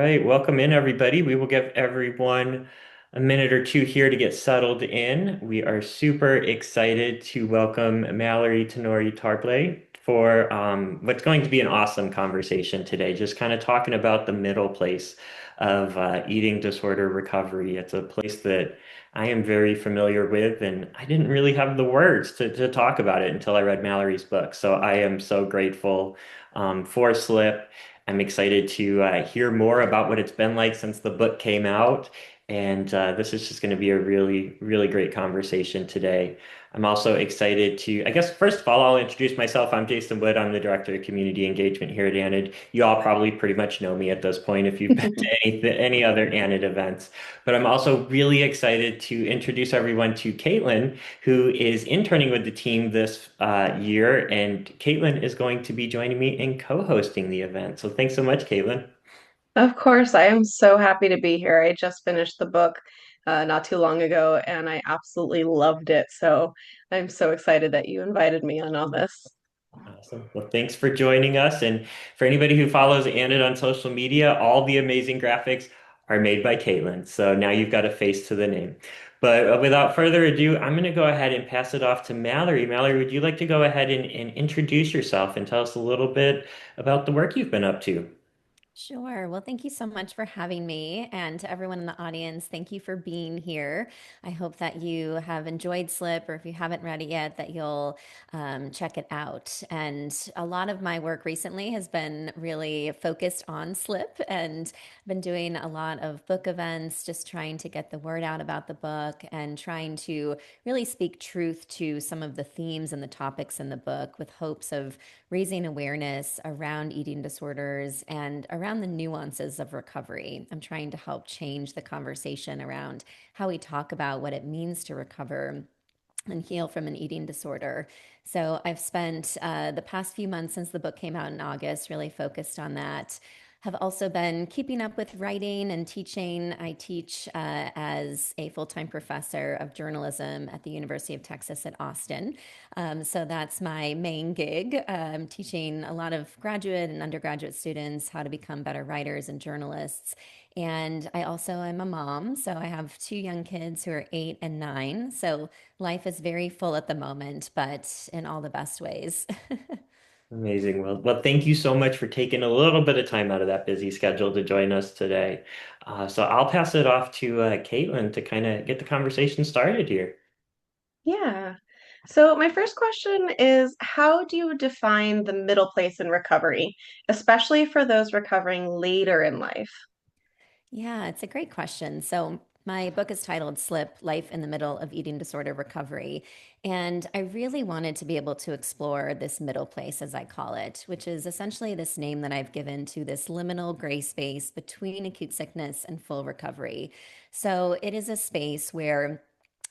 right, welcome in everybody. We will give everyone a minute or two here to get settled in. We are super excited to welcome Mallory Tenore Tarpley for what's going to be an awesome conversation today. Just kind of talking about the middle place of eating disorder recovery. It's a place that I am very familiar with, and I didn't really have the words to talk about it until I read Mallory's book. So I am so grateful for Slip. I'm excited to hear more about what it's been like since the book came out. And this is just going to be a really, really great conversation today. I'm also excited I guess, first of all, I'll introduce myself. I'm Jason Wood. I'm the Director of Community Engagement here at ANID. You all probably pretty much know me at this point if you've been to any other ANID events. But I'm also really excited to introduce everyone to Caitlin, who is interning with the team this year. And Caitlin is going to be joining me in co-hosting the event. So thanks so much, Caitlin. Of course, I am so happy to be here. I just finished the book not too long ago and I absolutely loved it. So I'm so excited that you invited me on all this. Awesome. Well, thanks for joining us. And for anybody who follows Andit on social media, all the amazing graphics are made by Caitlin. So now you've got a face to the name. But without further ado, I'm going to go ahead and pass it off to Mallory. Mallory, would you like to go ahead and introduce yourself and tell us a little bit about the work you've been up to? Sure. Well, thank you so much for having me. And to everyone in the audience, thank you for being here. I hope that you have enjoyed Slip, or if you haven't read it yet, that you'll check it out. And a lot of my work recently has been really focused on Slip, and been doing a lot of book events, just trying to get the word out about the book and trying to really speak truth to some of the themes and the topics in the book with hopes of raising awareness around eating disorders and around the nuances of recovery. I'm trying to help change the conversation around how we talk about what it means to recover and heal from an eating disorder. So I've spent the past few months since the book came out in August really focused on that. Have also been keeping up with writing and teaching. I teach as a full time professor of journalism at the University of Texas at Austin. So that's my main gig, teaching a lot of graduate and undergraduate students how to become better writers and journalists. And I also am a mom. So I have two young kids who are 8 and 9. So life is very full at the moment, but in all the best ways. Amazing. Well, thank you so much for taking a little bit of time out of that busy schedule to join us today. So I'll pass it off to Caitlin to kind of get the conversation started here. Yeah. So my first question is, how do you define the middle place in recovery, especially for those recovering later in life? Yeah, it's a great question. So, my book is titled Slip: Life in the Middle of Eating Disorder Recovery. And I really wanted to be able to explore this middle place, as I call it, which is essentially this name that I've given to this liminal gray space between acute sickness and full recovery. So, it is a space where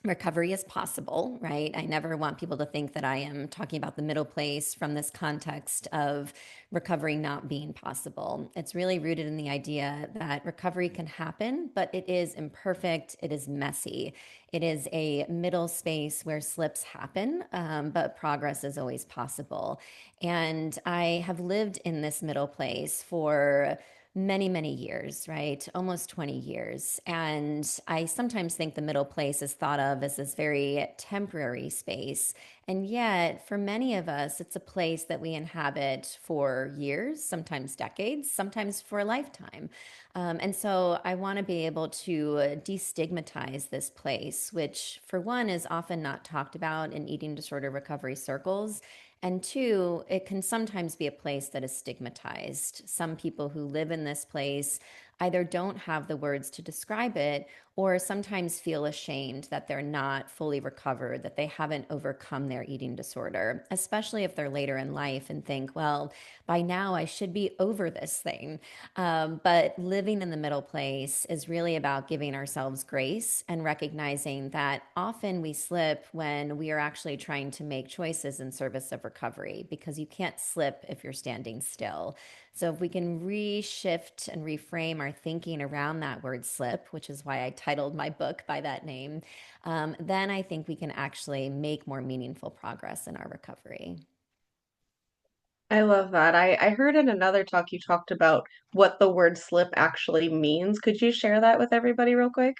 recovery is possible, right? I never want people to think that I am talking about the middle place from this context of recovery not being possible. It's really rooted in the idea that recovery can happen, but it is imperfect, it is messy. It is a middle space where slips happen, but progress is always possible. And I have lived in this middle place for many, many years, right? Almost 20 years. And I sometimes think the middle place is thought of as this very temporary space. And yet, for many of us, it's a place that we inhabit for years, sometimes decades, sometimes for a lifetime. And so I want to be able to destigmatize this place, which, for one, is often not talked about in eating disorder recovery circles. And two, it can sometimes be a place that is stigmatized. Some people who live in this place either don't have the words to describe it or sometimes feel ashamed that they're not fully recovered, that they haven't overcome their eating disorder, especially if they're later in life and think, well, by now I should be over this thing. But living in the middle place is really about giving ourselves grace and recognizing that often we slip when we are actually trying to make choices in service of recovery, because you can't slip if you're standing still. So, if we can reshift and reframe our thinking around that word slip, which is why I titled my book by that name, then I think we can actually make more meaningful progress in our recovery. I love that. I heard in another talk you talked about what the word slip actually means. Could you share that with everybody real quick?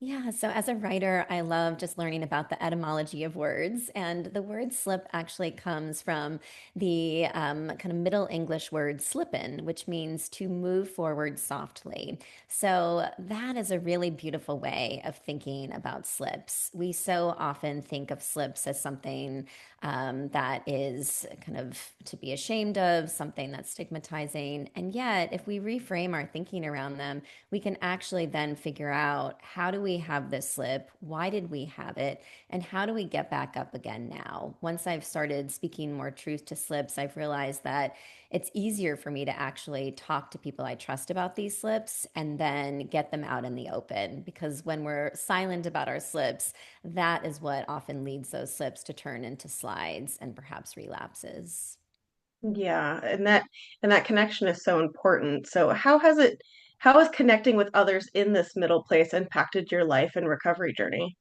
Yeah, so as a writer, I love just learning about the etymology of words. And the word slip actually comes from the kind of Middle English word slippin, which means to move forward softly. So that is a really beautiful way of thinking about slips. We so often think of slips as something that is kind of to be ashamed of, something that's stigmatizing. And yet, if we reframe our thinking around them, we can actually then figure out how do we have this slip? Why did we have it? And how do we get back up again now? Once I've started speaking more truth to slips, I've realized that it's easier for me to actually talk to people I trust about these slips and then get them out in the open. Because when we're silent about our slips, that is what often leads those slips to turn into slides and perhaps relapses. Yeah, and that connection is so important. So how has connecting with others in this middle place impacted your life and recovery journey?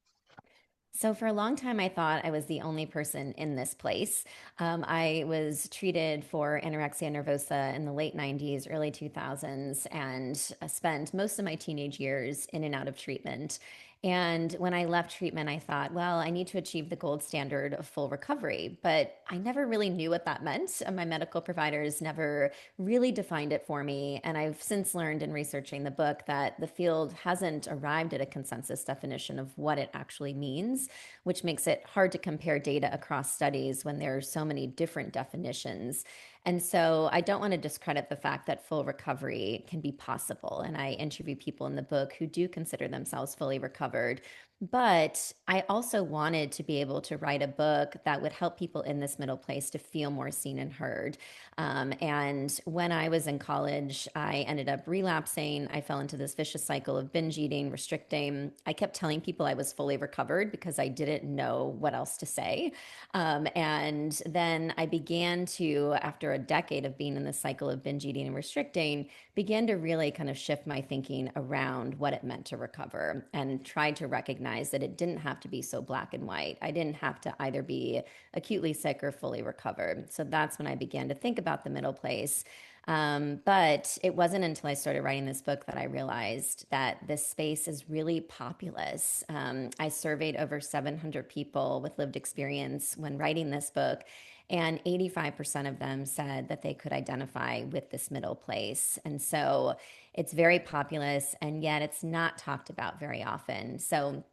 So, for a long time, I thought I was the only person in this place. I was treated for anorexia nervosa in the late 90s, early 2000s, and spent most of my teenage years in and out of treatment. And when I left treatment, I thought, well, I need to achieve the gold standard of full recovery. But I never really knew what that meant. My medical providers never really defined it for me. And I've since learned in researching the book that the field hasn't arrived at a consensus definition of what it actually means, which makes it hard to compare data across studies when there are so many different definitions. And so I don't want to discredit the fact that full recovery can be possible. And I interview people in the book who do consider themselves fully recovered. But I also wanted to be able to write a book that would help people in this middle place to feel more seen and heard. And when I was in college, I ended up relapsing. I fell into this vicious cycle of binge eating, restricting. I kept telling people I was fully recovered because I didn't know what else to say. And then I began to, after a decade of being in this cycle of binge eating and restricting, began to really kind of shift my thinking around what it meant to recover and tried to recognize that it didn't have to be so black and white. I didn't have to either be acutely sick or fully recovered. So that's when I began to think about the middle place. But it wasn't until I started writing this book that I realized that this space is really populous. I surveyed over 700 people with lived experience when writing this book, and 85% of them said that they could identify with this middle place. And so it's very populous, and yet it's not talked about very often. So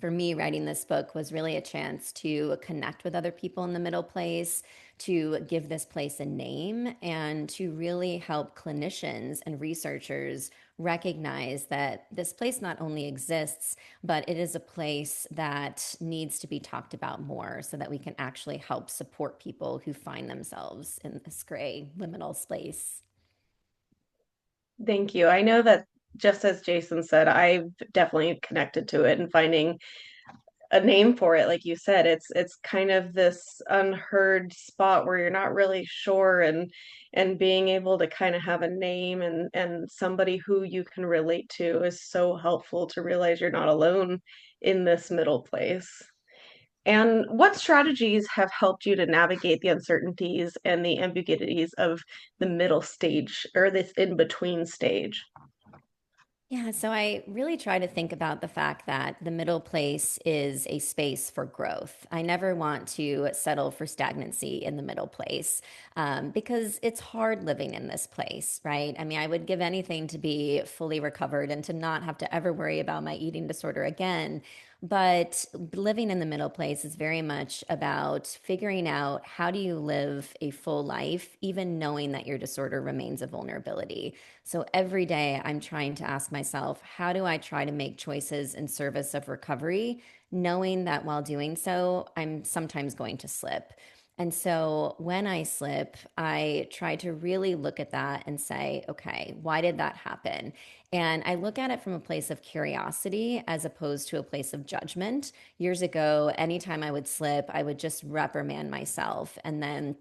for me, writing this book was really a chance to connect with other people in the middle place, to give this place a name, and to really help clinicians and researchers recognize that this place not only exists, but it is a place that needs to be talked about more so that we can actually help support people who find themselves in this gray liminal space. Thank you. I know that just as Jason said, I've definitely connected to it and finding a name for it, like you said, it's kind of this unheard spot where you're not really sure, and being able to kind of have a name and somebody who you can relate to is so helpful to realize you're not alone in this middle place. And what strategies have helped you to navigate the uncertainties and the ambiguities of the middle stage or this in between stage? Yeah, so I really try to think about the fact that the middle place is a space for growth. I never want to settle for stagnancy in the middle place because it's hard living in this place, right? I mean, I would give anything to be fully recovered and to not have to ever worry about my eating disorder again. But living in the middle place is very much about figuring out how do you live a full life, even knowing that your disorder remains a vulnerability. So every day I'm trying to ask myself, how do I try to make choices in service of recovery, knowing that while doing so, I'm sometimes going to slip. And so when I slip, I try to really look at that and say, okay, why did that happen? And I look at it from a place of curiosity as opposed to a place of judgment. Years ago, anytime I would slip, I would just reprimand myself. And then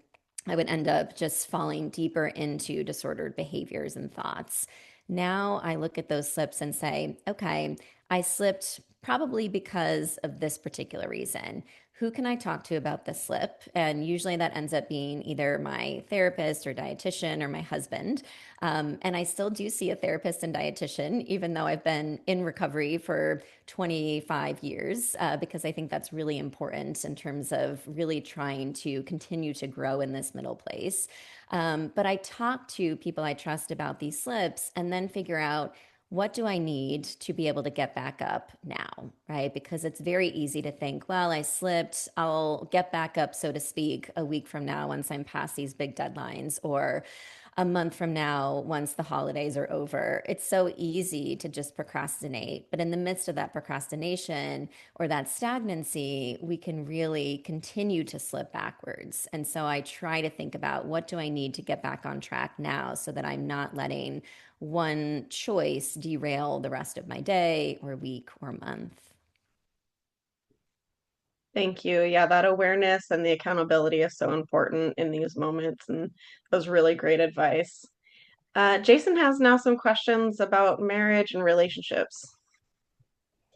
I would end up just falling deeper into disordered behaviors and thoughts. Now I look at those slips and say, okay, I slipped probably because of this particular reason. who can I talk to about the slip? And usually that ends up being either my therapist or dietitian or my husband. And I still do see a therapist and dietitian, even though I've been in recovery for 25 years, because I think that's really important in terms of really trying to continue to grow in this middle place. But I talk to people I trust about these slips and then figure out what do I need to be able to get back up now, right? Because it's very easy to think, well, I slipped, I'll get back up, so to speak, a week from now once I'm past these big deadlines, or a month from now once the holidays are over. It's so easy to just procrastinate. But in the midst of that procrastination or that stagnancy, we can really continue to slip backwards. And so I try to think about what do I need to get back on track now so that I'm not letting one choice derail the rest of my day or week or month. Thank you. Yeah, that awareness and the accountability is so important in these moments, and that was really great advice. Jason has now some questions about marriage and relationships.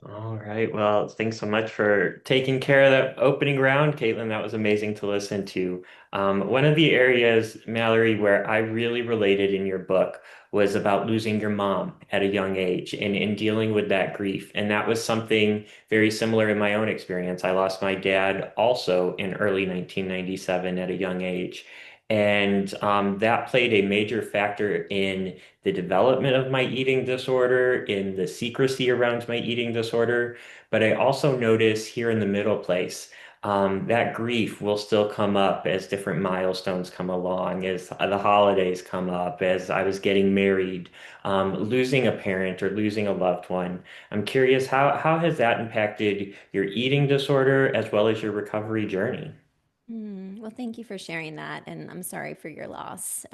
All right. Well, thanks so much for taking care of that opening round, Caitlin. That was amazing to listen to. One of the areas, Mallory, where I really related in your book was about losing your mom at a young age and dealing with that grief. And that was something very similar in my own experience. I lost my dad also in early 1997 at a young age. And that played a major factor in the development of my eating disorder, in the secrecy around my eating disorder. But I also notice here in the middle place, that grief will still come up as different milestones come along, as the holidays come up, as I was getting married, losing a parent or losing a loved one. I'm curious, how has that impacted your eating disorder as well as your recovery journey? Well, thank you for sharing that. And I'm sorry for your loss.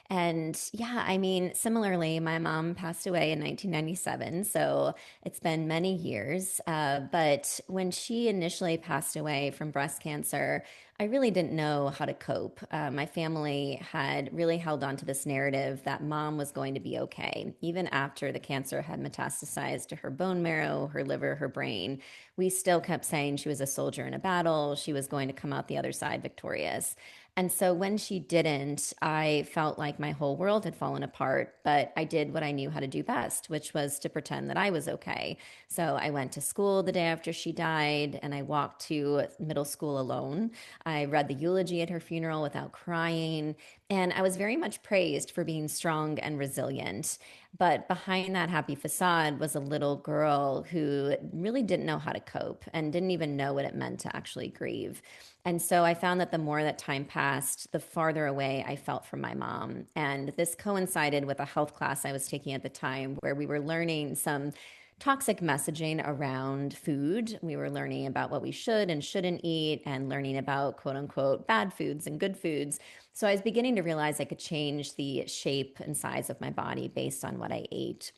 And yeah, I mean, similarly, my mom passed away in 1997. So it's been many years. But when she initially passed away from breast cancer, I really didn't know how to cope. My family had really held on to this narrative that mom was going to be okay, even after the cancer had metastasized to her bone marrow, her liver, her brain. We still kept saying she was a soldier in a battle. She was going to come out the other side victorious. And so when she didn't, I felt like my whole world had fallen apart, but I did what I knew how to do best, which was to pretend that I was okay. So I went to school the day after she died and I walked to middle school alone. I read the eulogy at her funeral without crying. And I was very much praised for being strong and resilient. But behind that happy facade was a little girl who really didn't know how to cope and didn't even know what it meant to actually grieve. And so I found that the more that time passed, the farther away I felt from my mom. And this coincided with a health class I was taking at the time where we were learning some toxic messaging around food. We were learning about what we should and shouldn't eat and learning about quote unquote bad foods and good foods. So I was beginning to realize I could change the shape and size of my body based on what I ate.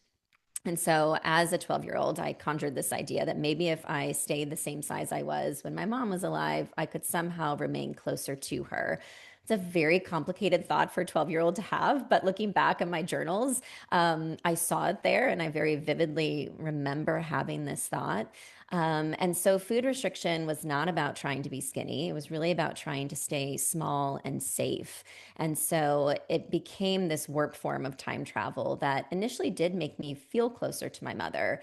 And so, as a 12-year-old, I conjured this idea that maybe if I stayed the same size I was when my mom was alive, I could somehow remain closer to her. It's a very complicated thought for a 12-year-old to have, but looking back at my journals, I saw it there and I very vividly remember having this thought. And so food restriction was not about trying to be skinny. It was really about trying to stay small and safe. And so it became this warp form of time travel that initially did make me feel closer to my mother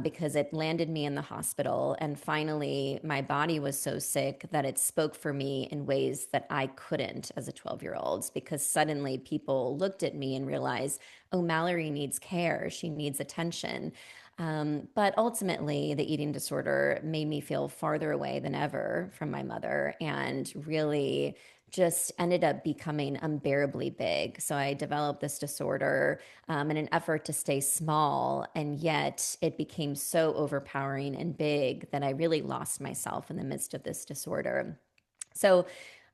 because it landed me in the hospital. And finally, my body was so sick that it spoke for me in ways that I couldn't as a 12-year-old because suddenly people looked at me and realized, oh, Mallory needs care. She needs attention. But ultimately, the eating disorder made me feel farther away than ever from my mother and really just ended up becoming unbearably big. So I developed this disorder in an effort to stay small, and yet it became so overpowering and big that I really lost myself in the midst of this disorder. So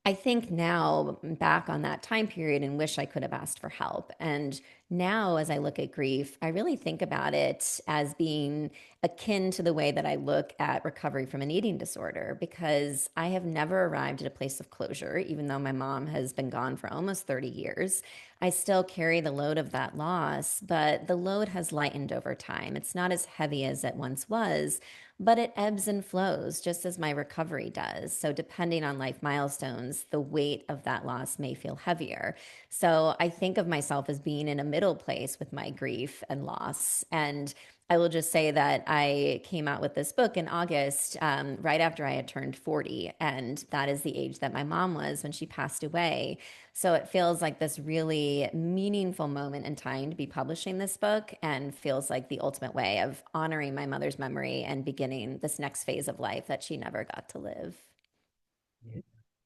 I think now back on that time period and wish I could have asked for help. And now, as I look at grief, I really think about it as being akin to the way that I look at recovery from an eating disorder because I have never arrived at a place of closure, even though my mom has been gone for almost 30 years. I still carry the load of that loss, but the load has lightened over time. It's not as heavy as it once was, but it ebbs and flows just as my recovery does. So, depending on life milestones, the weight of that loss may feel heavier. So, I think of myself as being in a middle place with my grief and loss. And I will just say that I came out with this book in August, right after I had turned 40. And that is the age that my mom was when she passed away. So it feels like this really meaningful moment in time to be publishing this book and feels like the ultimate way of honoring my mother's memory and beginning this next phase of life that she never got to live.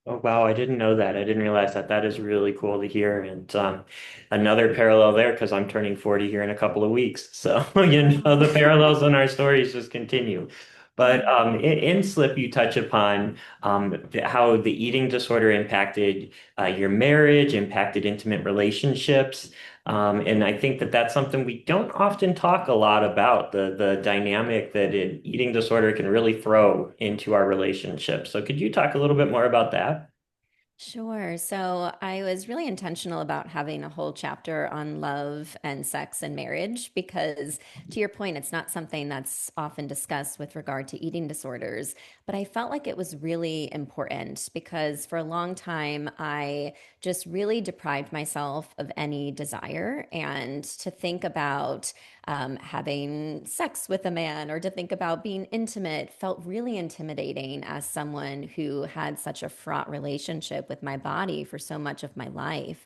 Oh, wow, I didn't know that. I didn't realize that. That is really cool to hear. And another parallel there because I'm turning 40 here in a couple of weeks. So, Oh, the parallels in our stories just continue. But yeah. in Slip, you touch upon how the eating disorder impacted your marriage, impacted intimate relationships. And I think that that's something we don't often talk a lot about, the dynamic that an eating disorder can really throw into our relationships. So could you talk a little bit more about that? Sure. So I was really intentional about having a whole chapter on love and sex and marriage because, to your point, it's not something that's often discussed with regard to eating disorders. But I felt like it was really important because for a long time, I just really deprived myself of any desire. And to think about having sex with a man or to think about being intimate felt really intimidating as someone who had such a fraught relationship with my body for so much of my life.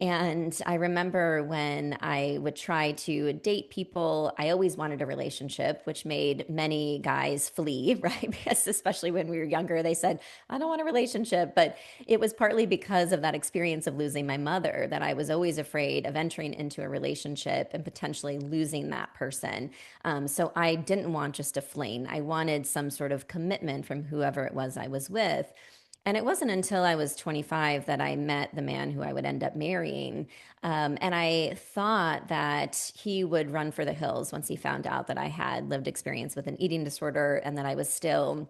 And I remember when I would try to date people, I always wanted a relationship, which made many guys flee, right? Because especially when we were younger, they said, I don't want a relationship. But it was partly because of that experience of losing my mother that I was always afraid of entering into a relationship and potentially losing that person. So I didn't want just a fling. I wanted some sort of commitment from whoever it was I was with. And it wasn't until I was 25 that I met the man who I would end up marrying. And I thought that he would run for the hills once he found out that I had lived experience with an eating disorder and that I was still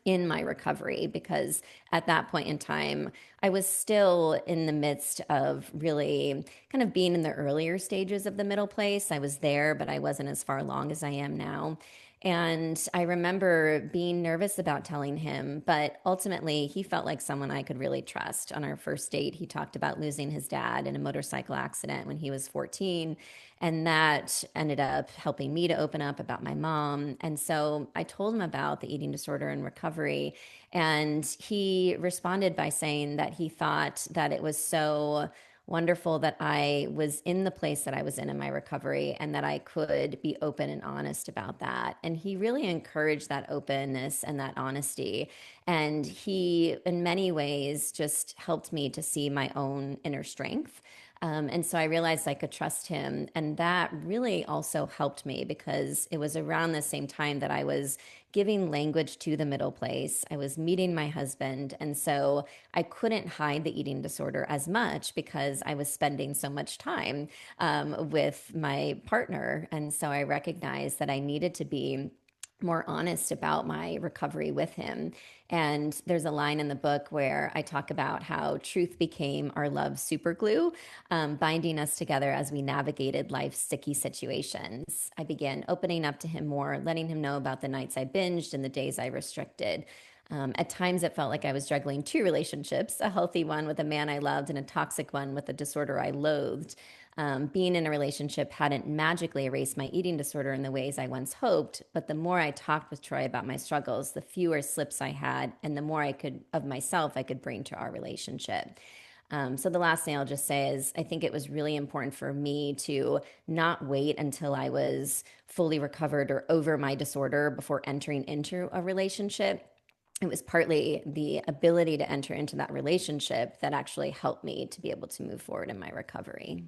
in my recovery because at that point in time, I was still in the midst of really kind of being in the earlier stages of the middle place. I was there, but I wasn't as far along as I am now. And I remember being nervous about telling him, but ultimately he felt like someone I could really trust. On our first date, he talked about losing his dad in a motorcycle accident when he was 14. And that ended up helping me to open up about my mom. And so I told him about the eating disorder and recovery. And he responded by saying that he thought that it was so wonderful that I was in the place that I was in my recovery and that I could be open and honest about that. And he really encouraged that openness and that honesty. And he, in many ways, just helped me to see my own inner strength. And so I realized I could trust him. And that really also helped me because it was around the same time that I was giving language to the middle place. I was meeting my husband. And so I couldn't hide the eating disorder as much because I was spending so much time with my partner. And so I recognized that I needed to be more honest about my recovery with him. And there's a line in the book where I talk about how truth became our love superglue, binding us together as we navigated life's sticky situations. I began opening up to him more, letting him know about the nights I binged and the days I restricted. At times, it felt like I was juggling two relationships, a healthy one with a man I loved and a toxic one with a disorder I loathed. Being in a relationship hadn't magically erased my eating disorder in the ways I once hoped, but the more I talked with Troy about my struggles, the fewer slips I had, and the more I could of myself I could bring to our relationship. So the last thing I'll just say is I think it was really important for me to not wait until I was fully recovered or over my disorder before entering into a relationship. It was partly the ability to enter into that relationship that actually helped me to be able to move forward in my recovery.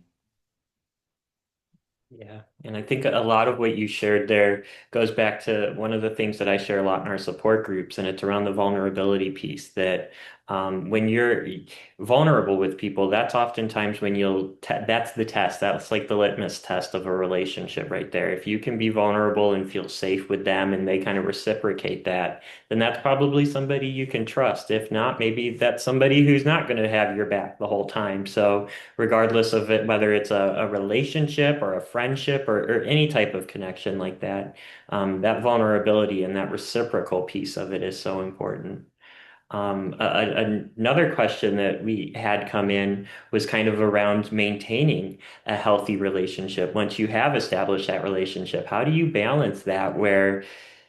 Yeah, and I think a lot of what you shared there goes back to one of the things that I share a lot in our support groups, and it's around the vulnerability piece that When you're vulnerable with people, that's oftentimes when that's the test. That's like the litmus test of a relationship right there. If you can be vulnerable and feel safe with them and they kind of reciprocate that, then that's probably somebody you can trust. If not, maybe that's somebody who's not going to have your back the whole time. So regardless of it, whether it's a relationship or a friendship or any type of connection like that, that vulnerability and that reciprocal piece of it is so important. Another question that we had come in was kind of around maintaining a healthy relationship. Once you have established that relationship, how do you balance that where,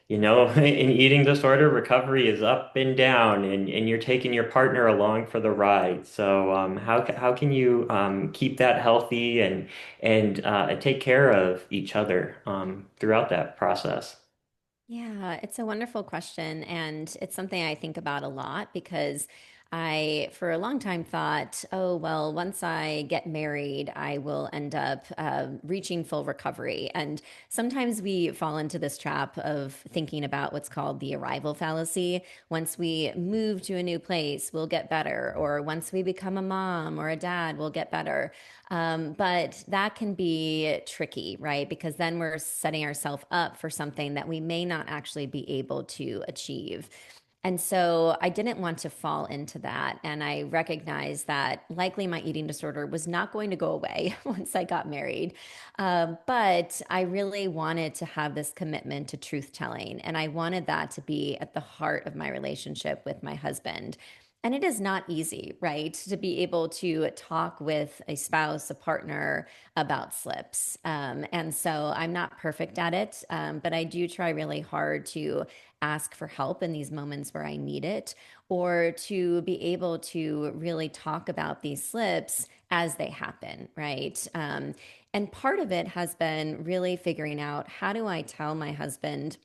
an eating disorder, recovery is up and down and you're taking your partner along for the ride. So, how can you keep that healthy and take care of each other throughout that process? Yeah, it's a wonderful question. And it's something I think about a lot because I, for a long time, thought, oh, well, once I get married, I will end up reaching full recovery. And sometimes we fall into this trap of thinking about what's called the arrival fallacy. Once we move to a new place, we'll get better. Or once we become a mom or a dad, we'll get better. But that can be tricky, right? Because then we're setting ourselves up for something that we may not actually be able to achieve. And so I didn't want to fall into that. And I recognized that likely my eating disorder was not going to go away once I got married. But I really wanted to have this commitment to truth telling. And I wanted that to be at the heart of my relationship with my husband. And it is not easy, right, to be able to talk with a spouse, a partner about slips. And so I'm not perfect at it, but I do try really hard to ask for help in these moments where I need it, or to be able to really talk about these slips as they happen, right? And part of it has been really figuring out how do I tell my husband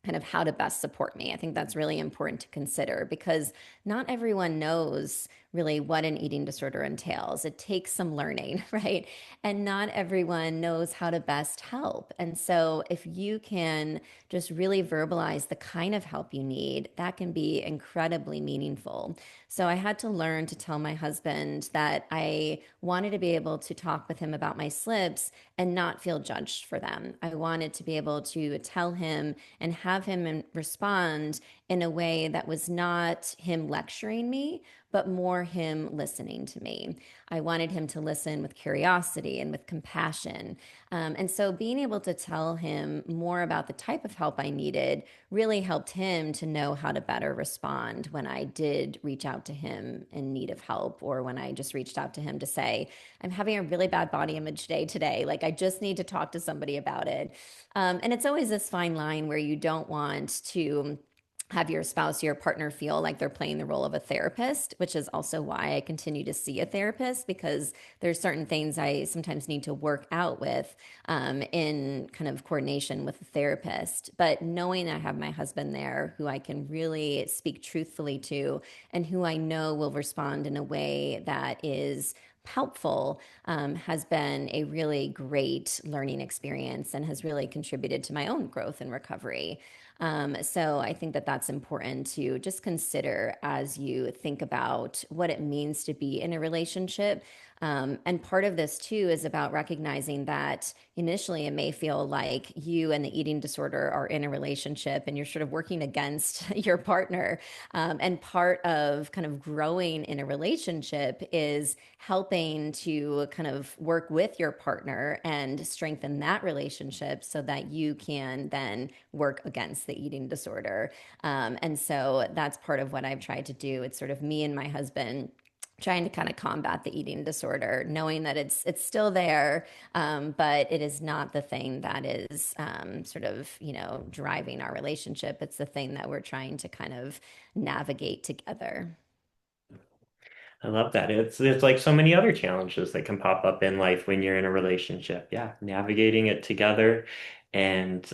kind of how to best support me. I think that's really important to consider because not everyone knows really what an eating disorder entails. It takes some learning, right? And not everyone knows how to best help. And so if you can just really verbalize the kind of help you need, that can be incredibly meaningful. So I had to learn to tell my husband that I wanted to be able to talk with him about my slips and not feel judged for them. I wanted to be able to tell him and have him respond in a way that was not him lecturing me, but more him listening to me. I wanted him to listen with curiosity and with compassion. And so being able to tell him more about the type of help I needed really helped him to know how to better respond when I did reach out to him in need of help, or when I just reached out to him to say, I'm having a really bad body image day today. Like, I just need to talk to somebody about it. And it's always this fine line where you don't want to have your spouse, your partner feel like they're playing the role of a therapist, which is also why I continue to see a therapist because there's certain things I sometimes need to work out with in kind of coordination with a therapist. But knowing I have my husband there who I can really speak truthfully to and who I know will respond in a way that is helpful has been a really great learning experience and has really contributed to my own growth and recovery. So I think that that's important to just consider as you think about what it means to be in a relationship. And part of this too is about recognizing that initially it may feel like you and the eating disorder are in a relationship and you're sort of working against your partner. And part of kind of growing in a relationship is helping to kind of work with your partner and strengthen that relationship so that you can then work against the eating disorder. And so that's part of what I've tried to do. It's sort of me and my husband trying to kind of combat the eating disorder, knowing that it's still there, but it is not the thing that is sort of driving our relationship. It's the thing that we're trying to kind of navigate together. I love that. It's like so many other challenges that can pop up in life when you're in a relationship. Yeah, navigating it together. And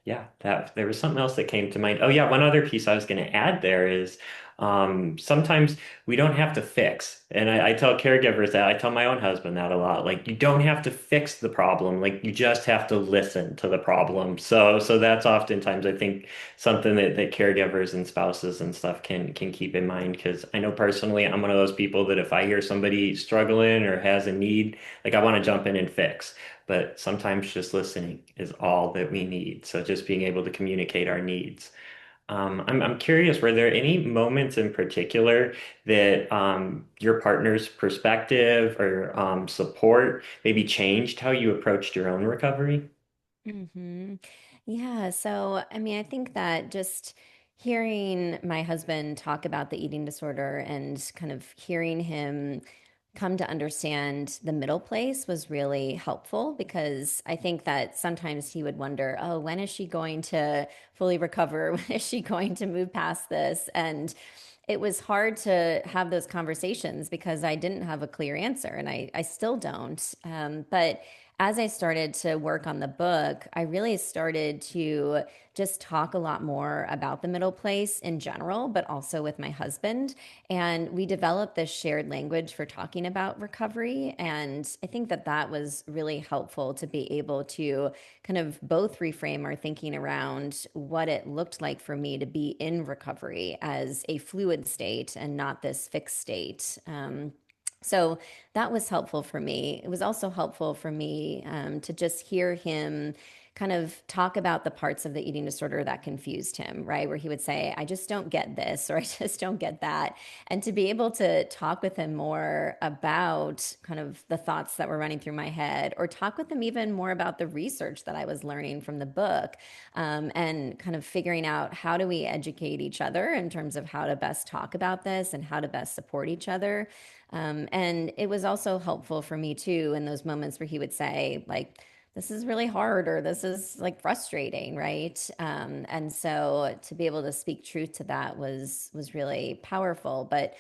yeah, that there was something else that came to mind. Oh yeah, one other piece I was going to add there is Sometimes we don't have to fix. And I tell caregivers that, I tell my own husband that a lot. Like, you don't have to fix the problem. Like, you just have to listen to the problem. So that's oftentimes, I think, something that caregivers and spouses and stuff can keep in mind. Because I know personally, I'm one of those people that if I hear somebody struggling or has a need, like, I want to jump in and fix. But sometimes just listening is all that we need. So just being able to communicate our needs. I'm curious, were there any moments in particular that your partner's perspective or support maybe changed how you approached your own recovery? Hmm. Yeah, so I mean, I think that just hearing my husband talk about the eating disorder and kind of hearing him come to understand the middle place was really helpful because I think that sometimes he would wonder, oh, when is she going to fully recover? When is she going to move past this? And it was hard to have those conversations because I didn't have a clear answer, and I still don't. But as I started to work on the book, I really started to just talk a lot more about the middle place in general, but also with my husband. And we developed this shared language for talking about recovery. And I think that that was really helpful to be able to kind of both reframe our thinking around what it looked like for me to be in recovery as a fluid state and not this fixed state. So that was helpful for me. It was also helpful for me to just hear him kind of talk about the parts of the eating disorder that confused him, right? Where he would say, I just don't get this, or I just don't get that. And to be able to talk with him more about kind of the thoughts that were running through my head, or talk with him even more about the research that I was learning from the book, and kind of figuring out how do we educate each other in terms of how to best talk about this and how to best support each other. And it was also helpful for me too in those moments where he would say, like, this is really hard or this is like frustrating, right? And so to be able to speak truth to that was really powerful. But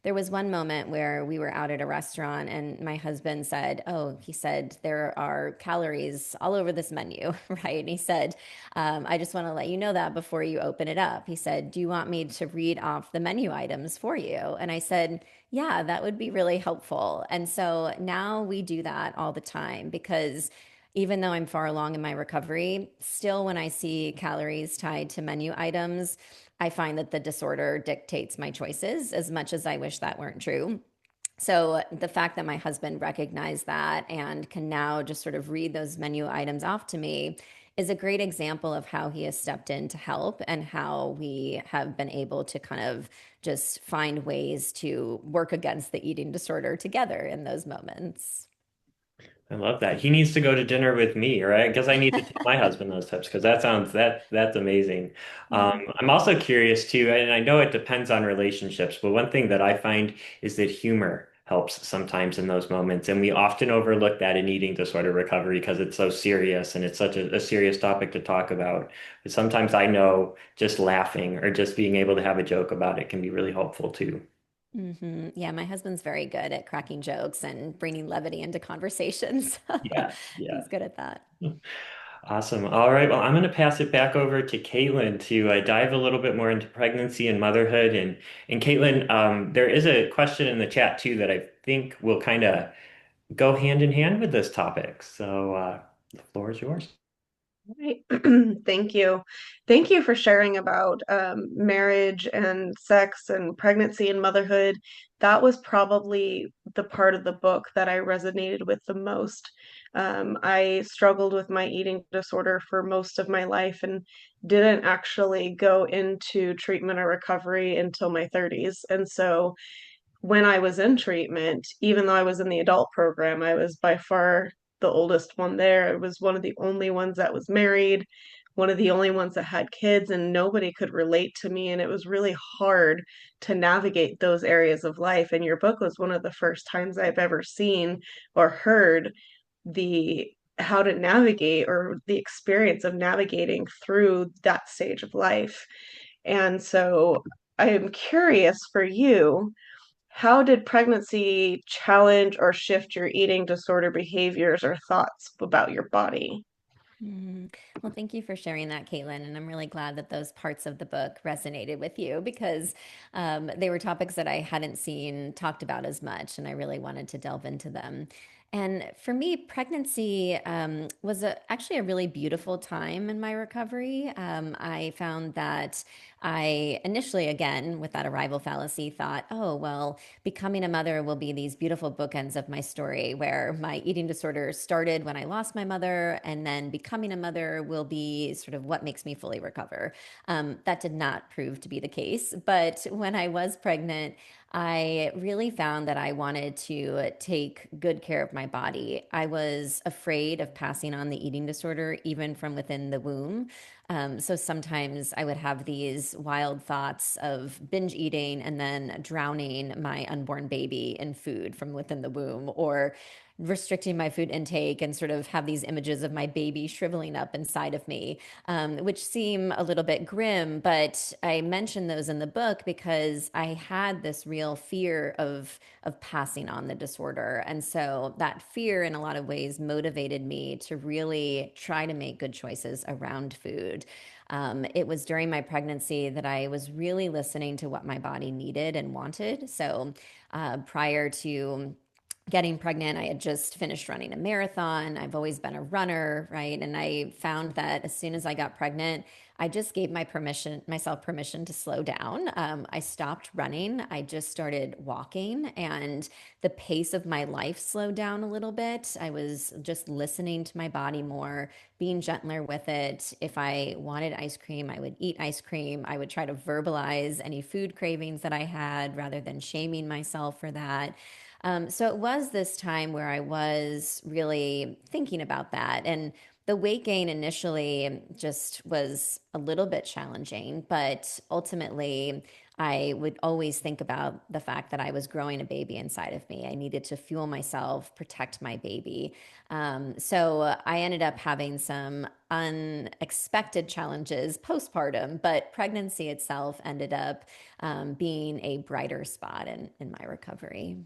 there was one moment where we were out at a restaurant and my husband said, oh, he said, there are calories all over this menu, right? And he said, I just want to let you know that before you open it up. He said, do you want me to read off the menu items for you? And I said, yeah, that would be really helpful. And so now we do that all the time because even though I'm far along in my recovery, still when I see calories tied to menu items, I find that the disorder dictates my choices as much as I wish that weren't true. So the fact that my husband recognized that and can now just sort of read those menu items off to me is a great example of how he has stepped in to help and how we have been able to kind of just find ways to work against the eating disorder together in those moments. I love that. He needs to go to dinner with me, right? Because I need to tell my husband those tips because that's amazing. Yeah. I'm also curious too, and I know it depends on relationships, but one thing that I find is that humor helps sometimes in those moments, and we often overlook that in eating disorder recovery because it's so serious and it's such a serious topic to talk about. But sometimes I know just laughing or just being able to have a joke about it can be really helpful too. Yeah, my husband's very good at cracking jokes and bringing levity into conversations. Yeah, yeah. He's good at that. Awesome. All right. Well, I'm going to pass it back over to Caitlin to dive a little bit more into pregnancy and motherhood. And Caitlin, there is a question in the chat too that I think will kind of go hand in hand with this topic. So the floor is yours. Right. Thank you. Thank you for sharing about marriage and sex and pregnancy and motherhood. That was probably the part of the book that I resonated with the most. I struggled with my eating disorder for most of my life and didn't actually go into treatment or recovery until my 30s. And so when I was in treatment, even though I was in the adult program, I was by far the oldest one there. I was one of the only ones that was married, one of the only ones that had kids, and nobody could relate to me. And it was really hard to navigate those areas of life. And your book was one of the first times I've ever seen or heard the how to navigate or the experience of navigating through that stage of life. And so I am curious for you, how did pregnancy challenge or shift your eating disorder behaviors or thoughts about your body? Mm. Well, thank you for sharing that, Caitlin. And I'm really glad that those parts of the book resonated with you because they were topics that I hadn't seen talked about as much, and I really wanted to delve into them. And for me, pregnancy was actually a really beautiful time in my recovery. I found that I initially, again, with that arrival fallacy, thought, oh, well, becoming a mother will be these beautiful bookends of my story where my eating disorder started when I lost my mother, and then becoming a mother will be sort of what makes me fully recover. That did not prove to be the case. But when I was pregnant, I really found that I wanted to take good care of my body. I was afraid of passing on the eating disorder even from within the womb. So sometimes I would have these wild thoughts of binge eating and then drowning my unborn baby in food from within the womb, or restricting my food intake and sort of have these images of my baby shriveling up inside of me, which seem a little bit grim. But I mention those in the book because I had this real fear of passing on the disorder. And so that fear, in a lot of ways, motivated me to really try to make good choices around food. It was during my pregnancy that I was really listening to what my body needed and wanted. So prior to getting pregnant, I had just finished running a marathon. I've always been a runner, right? And I found that as soon as I got pregnant, I just gave myself permission to slow down. I stopped running. I just started walking, and the pace of my life slowed down a little bit. I was just listening to my body more, being gentler with it. If I wanted ice cream, I would eat ice cream. I would try to verbalize any food cravings that I had rather than shaming myself for that. So it was this time where I was really thinking about that. And the weight gain initially just was a little bit challenging, but ultimately, I would always think about the fact that I was growing a baby inside of me. I needed to fuel myself, protect my baby. So I ended up having some unexpected challenges postpartum, but pregnancy itself ended up being a brighter spot in my recovery.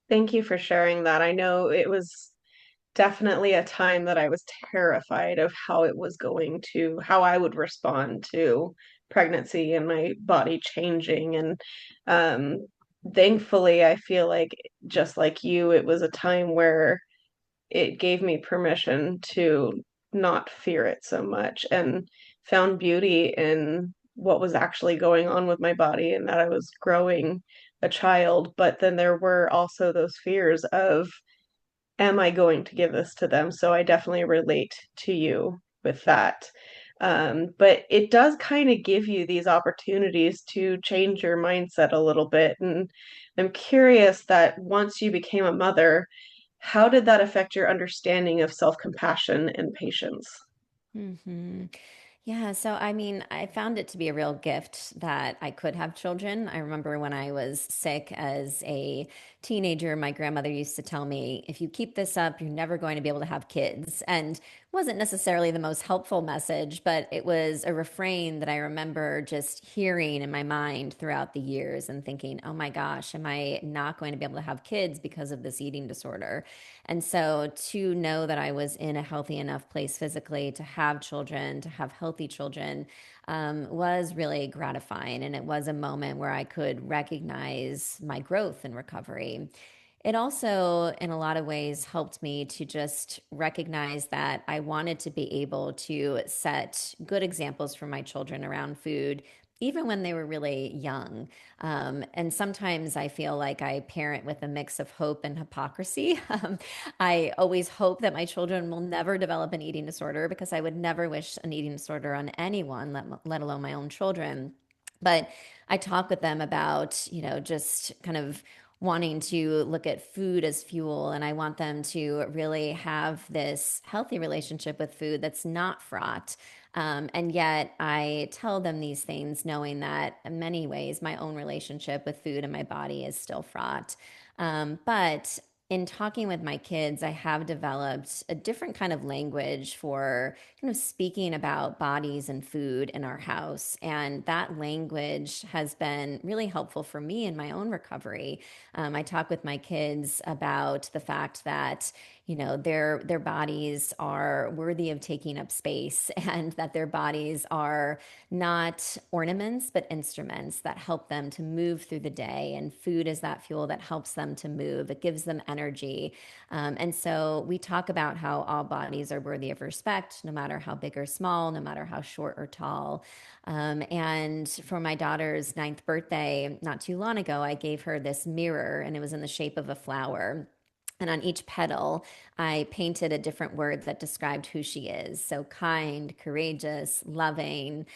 Thank you for sharing that. I know it was definitely a time that I was terrified of how it was going to, how I would respond to pregnancy and my body changing. And um, thankfully, I feel like just like you, it was a time where it gave me permission to not fear it so much and found beauty in what was actually going on with my body and that I was growing a child. But then there were also those fears of, am I going to give this to them? So I definitely relate to you with that. But it does kind of give you these opportunities to change your mindset a little bit. And I'm curious that once you became a mother, how did that affect your understanding of self-compassion and patience? Hmm. Yeah, so I mean, I found it to be a real gift that I could have children. I remember when I was sick as a teenager, my grandmother used to tell me, if you keep this up, you're never going to be able to have kids. And it wasn't necessarily the most helpful message, but it was a refrain that I remember just hearing in my mind throughout the years and thinking, oh my gosh, am I not going to be able to have kids because of this eating disorder? And so to know that I was in a healthy enough place physically to have children, to have healthy children, was really gratifying. And it was a moment where I could recognize my growth and recovery. It also, in a lot of ways, helped me to just recognize that I wanted to be able to set good examples for my children around food, even when they were really young. And sometimes I feel like I parent with a mix of hope and hypocrisy. I always hope that my children will never develop an eating disorder because I would never wish an eating disorder on anyone, let alone my own children. But I talk with them about, just kind of wanting to look at food as fuel. And I want them to really have this healthy relationship with food that's not fraught. And yet I tell them these things knowing that in many ways my own relationship with food and my body is still fraught. But in talking with my kids, I have developed a different kind of language for kind of speaking about bodies and food in our house. And that language has been really helpful for me in my own recovery. I talk with my kids about the fact that, their bodies are worthy of taking up space and that their bodies are not ornaments but instruments that help them to move through the day, and food is that fuel that helps them to move. It gives them energy. And so we talk about how all bodies are worthy of respect, no matter how big or small, no matter how short or tall. And for my daughter's ninth birthday, not too long ago, I gave her this mirror, and it was in the shape of a flower. And on each petal, I painted a different word that described who she is. So kind, courageous, loving,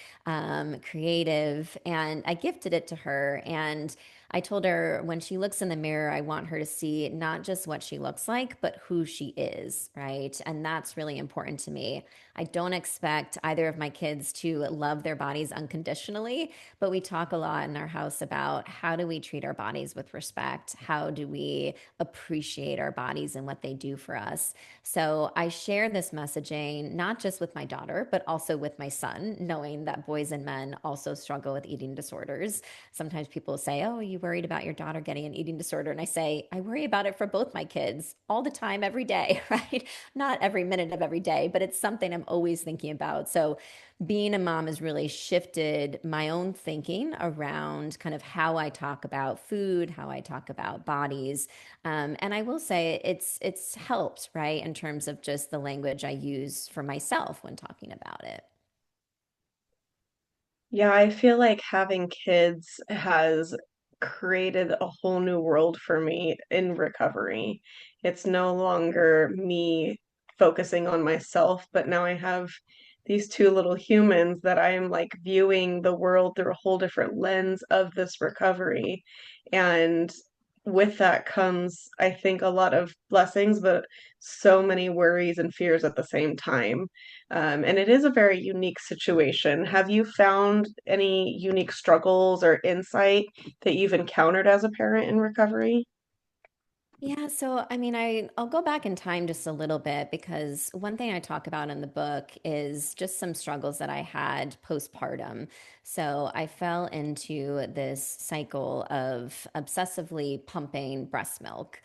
creative. And I gifted it to her. And I told her when she looks in the mirror, I want her to see not just what she looks like, but who she is, right? And that's really important to me. I don't expect either of my kids to love their bodies unconditionally, but we talk a lot in our house about how do we treat our bodies with respect? How do we appreciate our bodies and what they do for us? So I share this messaging not just with my daughter, but also with my son, knowing that boys and men also struggle with eating disorders. Sometimes people say, "Oh, you worried about your daughter getting an eating disorder?" And I say, I worry about it for both my kids all the time, every day, right? Not every minute of every day, but it's something I'm always thinking about. So being a mom has really shifted my own thinking around kind of how I talk about food, how I talk about bodies. And I will say it's helped, right, in terms of just the language I use for myself when talking about it. Yeah, I feel like having kids has created a whole new world for me in recovery. It's no longer me focusing on myself, but now I have these two little humans that I am like viewing the world through a whole different lens of this recovery. And with that comes, I think, a lot of blessings, but so many worries and fears at the same time. And it is a very unique situation. Have you found any unique struggles or insight that you've encountered as a parent in recovery? Yeah, so I mean, I'll go back in time just a little bit because one thing I talk about in the book is just some struggles that I had postpartum. So I fell into this cycle of obsessively pumping breast milk.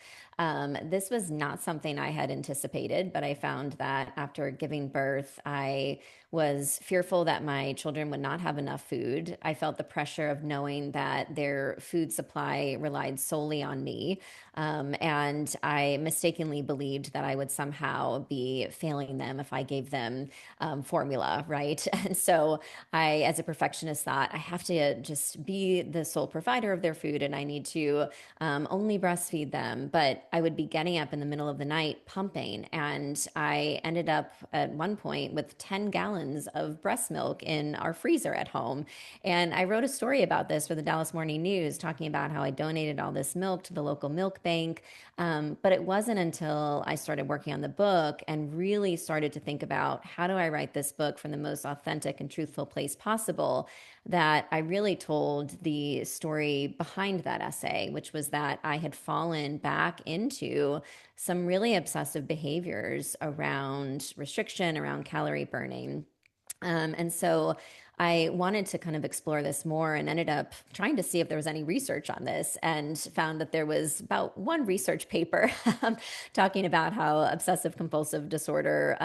This was not something I had anticipated, but I found that after giving birth, I was fearful that my children would not have enough food. I felt the pressure of knowing that their food supply relied solely on me. And I mistakenly believed that I would somehow be failing them if I gave them formula, right? And so I, as a perfectionist, thought I have to just be the sole provider of their food and I need to only breastfeed them. But I would be getting up in the middle of the night pumping. And I ended up at one point with 10 gallons of breast milk in our freezer at home. And I wrote a story about this for the Dallas Morning News, talking about how I donated all this milk to the local milk bank. But it wasn't until I started working on the book and really started to think about how do I write this book from the most authentic and truthful place possible that I really told the story behind that essay, which was that I had fallen back into some really obsessive behaviors around restriction, around calorie burning. And so I wanted to kind of explore this more and ended up trying to see if there was any research on this and found that there was about one research paper talking about how obsessive compulsive disorder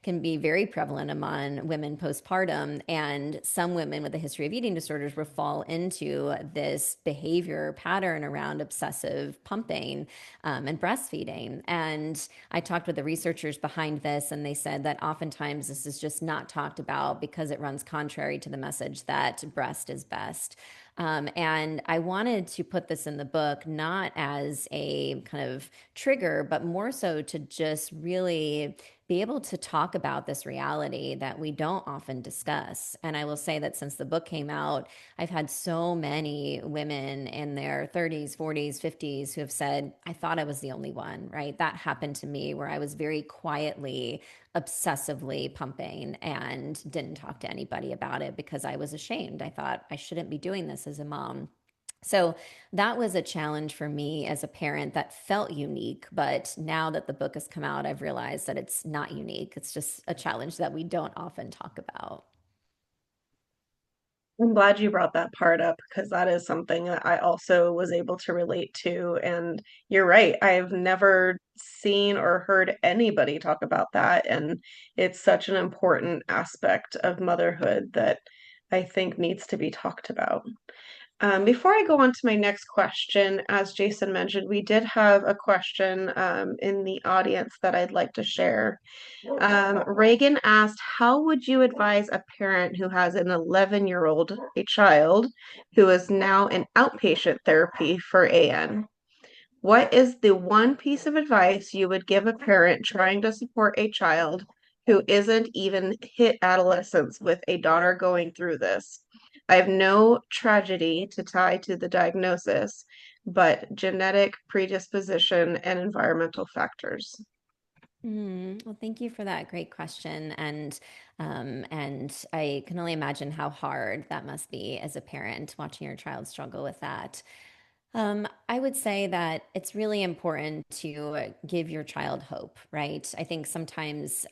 can be very prevalent among women postpartum. And some women with a history of eating disorders will fall into this behavior pattern around obsessive pumping and breastfeeding. And I talked with the researchers behind this, and they said that oftentimes this is just not talked about because it runs contrary to the message that breast is best. And I wanted to put this in the book not as a kind of trigger, but more so to just really be able to talk about this reality that we don't often discuss. And I will say that since the book came out, I've had so many women in their 30s, 40s, 50s who have said, I thought I was the only one, right? That happened to me where I was very quietly, obsessively pumping and didn't talk to anybody about it because I was ashamed. I thought I shouldn't be doing this as a mom. So that was a challenge for me as a parent that felt unique. But now that the book has come out, I've realized that it's not unique. It's just a challenge that we don't often talk about. I'm glad you brought that part up because that is something that I also was able to relate to. And you're right, I've never seen or heard anybody talk about that. And it's such an important aspect of motherhood that I think needs to be talked about. Before I go on to my next question, as Jason mentioned, we did have a question in the audience that I'd like to share. Reagan asked, how would you advise a parent who has an 11-year-old, a child, who is now in outpatient therapy for AN? What is the one piece of advice you would give a parent trying to support a child who isn't even hit adolescence with a daughter going through this? I have no tragedy to tie to the diagnosis, but genetic predisposition and environmental factors. Well, thank you for that great question, and I can only imagine how hard that must be as a parent watching your child struggle with that. I would say that it's really important to give your child hope, right? I think sometimes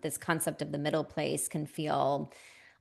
this concept of the middle place can feel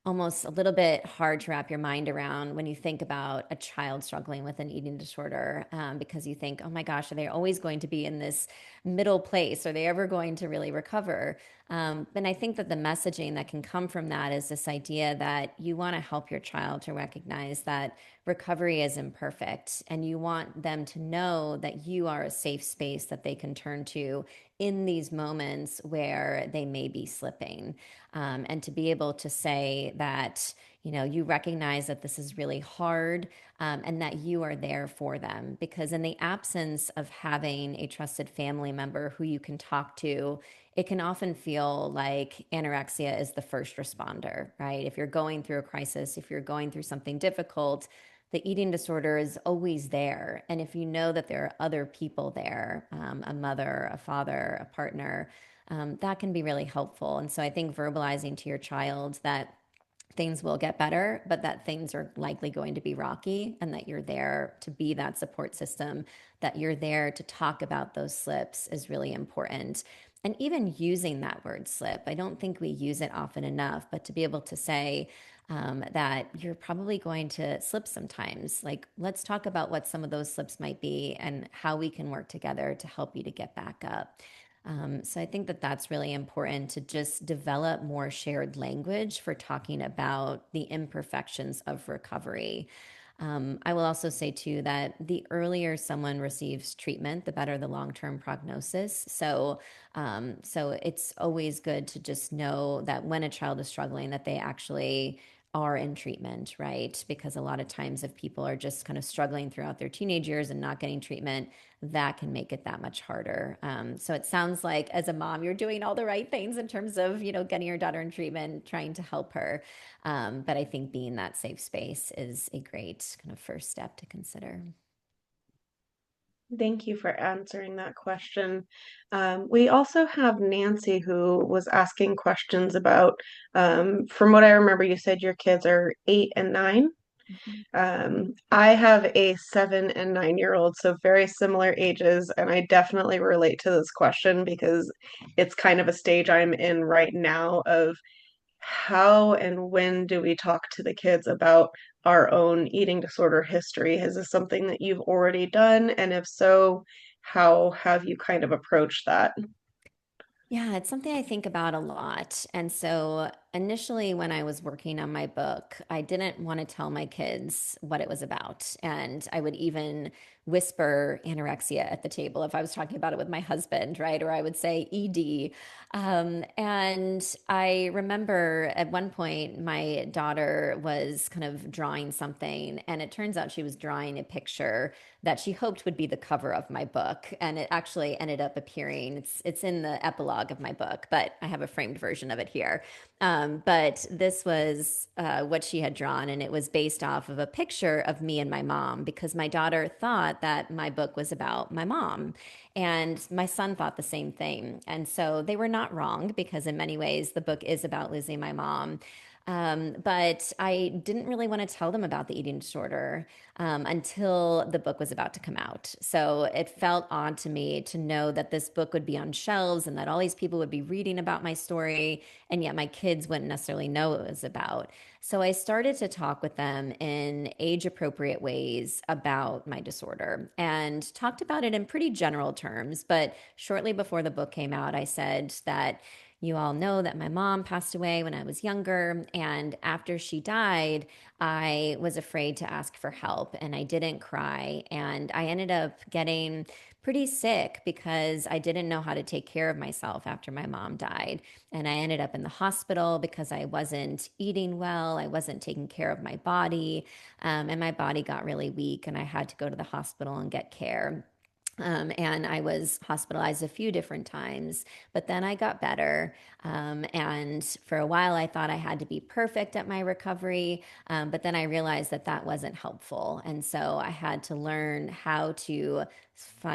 almost a little bit hard to wrap your mind around when you think about a child struggling with an eating disorder, because you think, oh my gosh, are they always going to be in this middle place? Are they ever going to really recover? And I think that the messaging that can come from that is this idea that you want to help your child to recognize that recovery is imperfect, and you want them to know that you are a safe space that they can turn to in these moments where they may be slipping. And to be able to say that, you recognize that this is really hard, and that you are there for them. Because in the absence of having a trusted family member who you can talk to, it can often feel like anorexia is the first responder, right? If you're going through a crisis, if you're going through something difficult, the eating disorder is always there. And if you know that there are other people there, a mother, a father, a partner, that can be really helpful. And so I think verbalizing to your child that things will get better, but that things are likely going to be rocky, and that you're there to be that support system, that you're there to talk about those slips is really important. And even using that word slip, I don't think we use it often enough, but to be able to say, that you're probably going to slip sometimes. Like, let's talk about what some of those slips might be and how we can work together to help you to get back up. So I think that that's really important to just develop more shared language for talking about the imperfections of recovery. I will also say too that the earlier someone receives treatment, the better the long-term prognosis. So it's always good to just know that when a child is struggling, that they actually are in treatment, right? Because a lot of times, if people are just kind of struggling throughout their teenage years and not getting treatment, that can make it that much harder. So it sounds like as a mom, you're doing all the right things in terms of, getting your daughter in treatment, trying to help her. But I think being that safe space is a great kind of first step to consider. Thank you for answering that question. We also have Nancy who was asking questions about, from what I remember, you said your kids are 8 and 9. Mhm. I have a 7 and 9 year old, so very similar ages, and I definitely relate to this question because it's kind of a stage I'm in right now of how and when do we talk to the kids about our own eating disorder history? Is this something that you've already done? And if so, how have you kind of approached that? Yeah, it's something I think about a lot. And so initially, when I was working on my book, I didn't want to tell my kids what it was about. And I would even whisper anorexia at the table if I was talking about it with my husband, right? Or I would say ED. And I remember at one point, my daughter was kind of drawing something, and it turns out she was drawing a picture that she hoped would be the cover of my book, and it actually ended up appearing. It's in the epilogue of my book, but I have a framed version of it here. But this was what she had drawn, and it was based off of a picture of me and my mom, because my daughter thought that my book was about my mom, and my son thought the same thing. And so they were not wrong, because in many ways the book is about losing my mom. But I didn't really want to tell them about the eating disorder until the book was about to come out. So it felt odd to me to know that this book would be on shelves and that all these people would be reading about my story, and yet my kids wouldn't necessarily know what it was about. So I started to talk with them in age appropriate ways about my disorder and talked about it in pretty general terms. But shortly before the book came out, I said that you all know that my mom passed away when I was younger. And after she died, I was afraid to ask for help and I didn't cry. And I ended up getting pretty sick because I didn't know how to take care of myself after my mom died. And I ended up in the hospital because I wasn't eating well, I wasn't taking care of my body, and my body got really weak, and I had to go to the hospital and get care. And I was hospitalized a few different times, but then I got better. And for a while, I thought I had to be perfect at my recovery, but then I realized that that wasn't helpful. And so I had to learn how to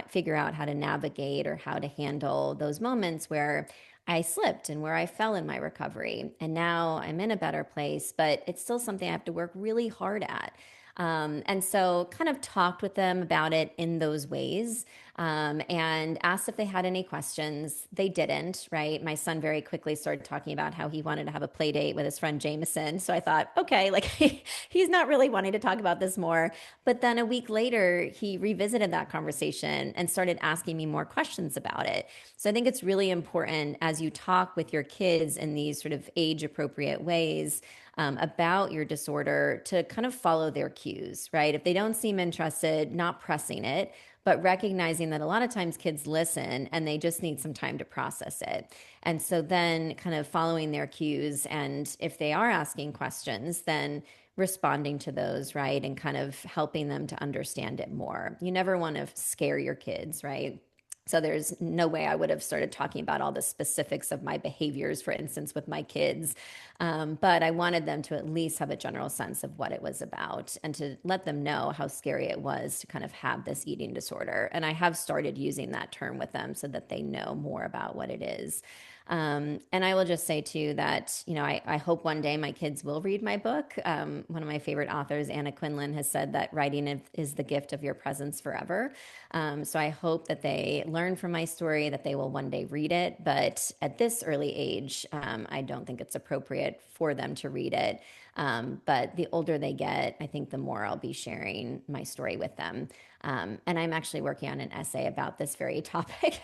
figure out how to navigate or how to handle those moments where I slipped and where I fell in my recovery. And now I'm in a better place, but it's still something I have to work really hard at. And so, kind of talked with them about it in those ways, and asked if they had any questions. They didn't, right? My son very quickly started talking about how he wanted to have a play date with his friend Jameson. So I thought, okay, like he's not really wanting to talk about this more. But then a week later, he revisited that conversation and started asking me more questions about it. So I think it's really important as you talk with your kids in these sort of age appropriate ways about your disorder to kind of follow their cues, right? If they don't seem interested, not pressing it, but recognizing that a lot of times kids listen and they just need some time to process it. And so then kind of following their cues. And if they are asking questions, then responding to those, right? And kind of helping them to understand it more. You never want to scare your kids, right? So there's no way I would have started talking about all the specifics of my behaviors, for instance, with my kids. But I wanted them to at least have a general sense of what it was about and to let them know how scary it was to kind of have this eating disorder. And I have started using that term with them so that they know more about what it is. And I will just say too that, I hope one day my kids will read my book. One of my favorite authors, Anna Quinlan, has said that writing is the gift of your presence forever. So I hope that they learn from my story, that they will one day read it. But at this early age, I don't think it's appropriate for them to read it. But the older they get, I think the more I'll be sharing my story with them. And I'm actually working on an essay about this very topic.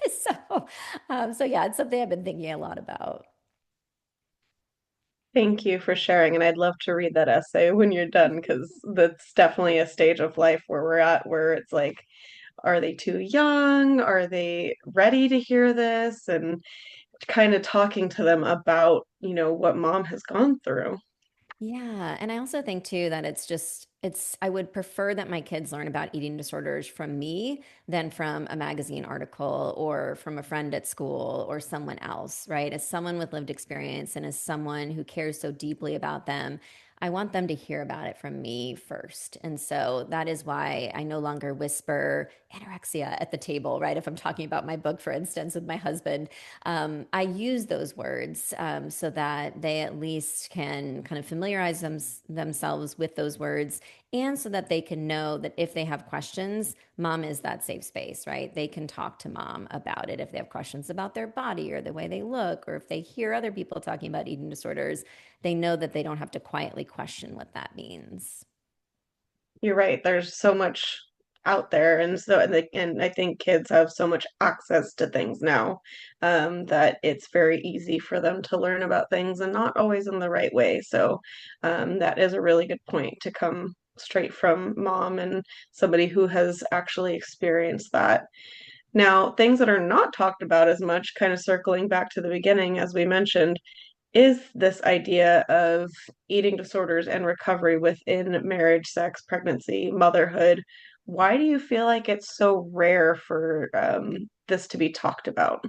So yeah, it's something I've been thinking a lot about. Thank you for sharing, and I'd love to read that essay when you're done because that's definitely a stage of life where we're at where it's like, are they too young? Are they ready to hear this? And kind of talking to them about, what mom has gone through. Yeah, and I also think too that I would prefer that my kids learn about eating disorders from me than from a magazine article or from a friend at school or someone else, right? As someone with lived experience and as someone who cares so deeply about them, I want them to hear about it from me first. And so that is why I no longer whisper anorexia at the table, right? If I'm talking about my book, for instance, with my husband, I use those words so that they at least can kind of familiarize themselves with those words, and so that they can know that if they have questions, mom is that safe space, right? They can talk to mom about it if they have questions about their body or the way they look, or if they hear other people talking about eating disorders, they know that they don't have to quietly question what that means. You're right. There's so much out there, and I think kids have so much access to things now, that it's very easy for them to learn about things and not always in the right way. So, that is a really good point to come straight from mom and somebody who has actually experienced that. Now, things that are not talked about as much, kind of circling back to the beginning, as we mentioned, is this idea of eating disorders and recovery within marriage, sex, pregnancy, motherhood. Why do you feel like it's so rare for this to be talked about?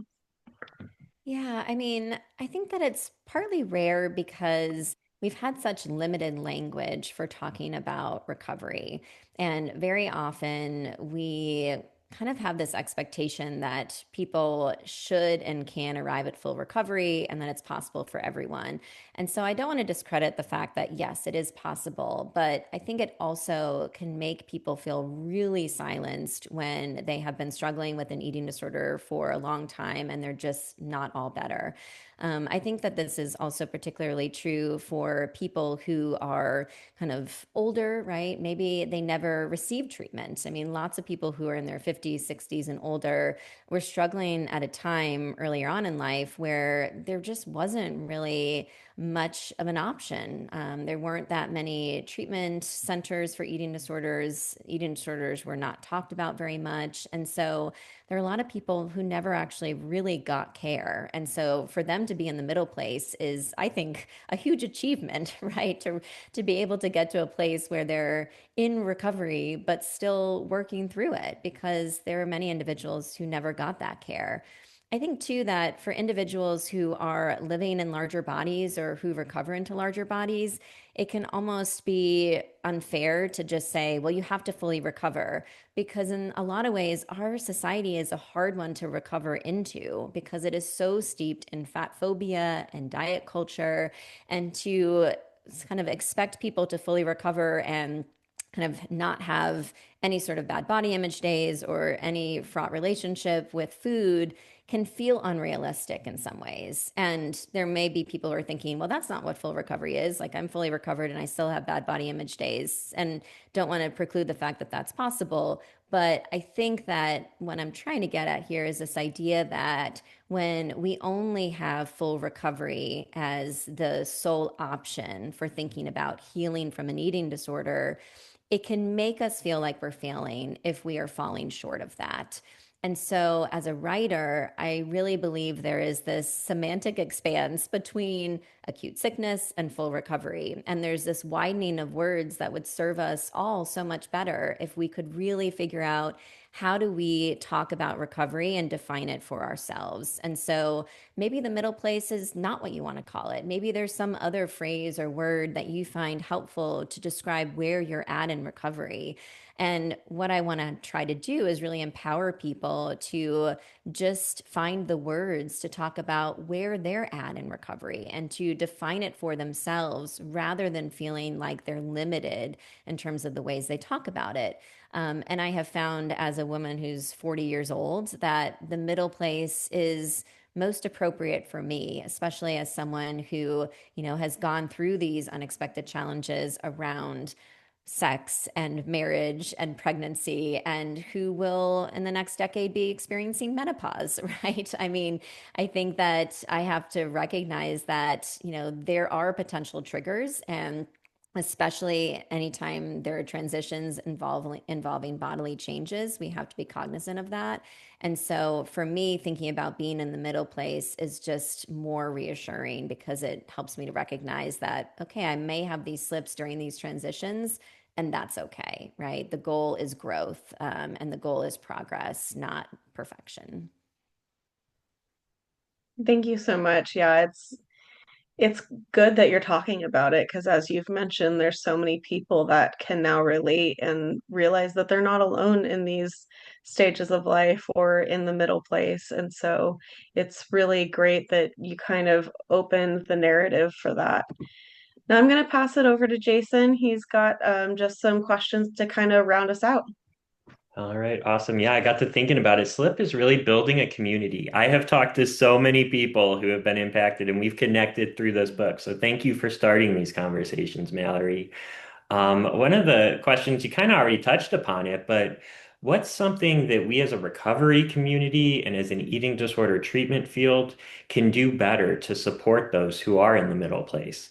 Yeah, I mean, I think that it's partly rare because we've had such limited language for talking about recovery. And very often we kind of have this expectation that people should and can arrive at full recovery and that it's possible for everyone. And so I don't want to discredit the fact that, yes, it is possible, but I think it also can make people feel really silenced when they have been struggling with an eating disorder for a long time and they're just not all better. I think that this is also particularly true for people who are kind of older, right? Maybe they never received treatment. I mean, lots of people who are in their 50s, 60s, and older were struggling at a time earlier on in life where there just wasn't really much of an option. There weren't that many treatment centers for eating disorders. Eating disorders were not talked about very much. And so there are a lot of people who never actually really got care. And so for them to be in the middle place is, I think, a huge achievement, right? To be able to get to a place where they're in recovery, but still working through it because there are many individuals who never got that care. I think too that for individuals who are living in larger bodies or who recover into larger bodies, it can almost be unfair to just say, well, you have to fully recover. Because in a lot of ways, our society is a hard one to recover into because it is so steeped in fat phobia and diet culture. And to kind of expect people to fully recover and kind of not have any sort of bad body image days or any fraught relationship with food can feel unrealistic in some ways. And there may be people who are thinking, well, that's not what full recovery is. Like, I'm fully recovered and I still have bad body image days, and don't want to preclude the fact that that's possible. But I think that what I'm trying to get at here is this idea that when we only have full recovery as the sole option for thinking about healing from an eating disorder, it can make us feel like we're failing if we are falling short of that. And so, as a writer, I really believe there is this semantic expanse between acute sickness and full recovery. And there's this widening of words that would serve us all so much better if we could really figure out how do we talk about recovery and define it for ourselves. And so, maybe the middle place is not what you want to call it. Maybe there's some other phrase or word that you find helpful to describe where you're at in recovery. And what I want to try to do is really empower people to just find the words to talk about where they're at in recovery and to define it for themselves rather than feeling like they're limited in terms of the ways they talk about it. And I have found as a woman who's 40 years old that the middle place is most appropriate for me, especially as someone who, has gone through these unexpected challenges around sex and marriage and pregnancy, and who will in the next decade be experiencing menopause, right? I mean, I think that I have to recognize that, there are potential triggers, and especially anytime there are transitions involving bodily changes, we have to be cognizant of that. And so for me, thinking about being in the middle place is just more reassuring because it helps me to recognize that, okay, I may have these slips during these transitions, and that's okay, right? The goal is growth, and the goal is progress, not perfection. Thank you so much. Yeah, it's good that you're talking about it because as you've mentioned, there's so many people that can now relate and realize that they're not alone in these stages of life or in the middle place. And so it's really great that you kind of opened the narrative for that. Now I'm going to pass it over to Jason. He's got just some questions to kind of round us out. All right, awesome. Yeah, I got to thinking about it. Slip is really building a community. I have talked to so many people who have been impacted, and we've connected through those books. So thank you for starting these conversations, Mallory. One of the questions you kind of already touched upon it, but what's something that we as a recovery community and as an eating disorder treatment field can do better to support those who are in the middle place?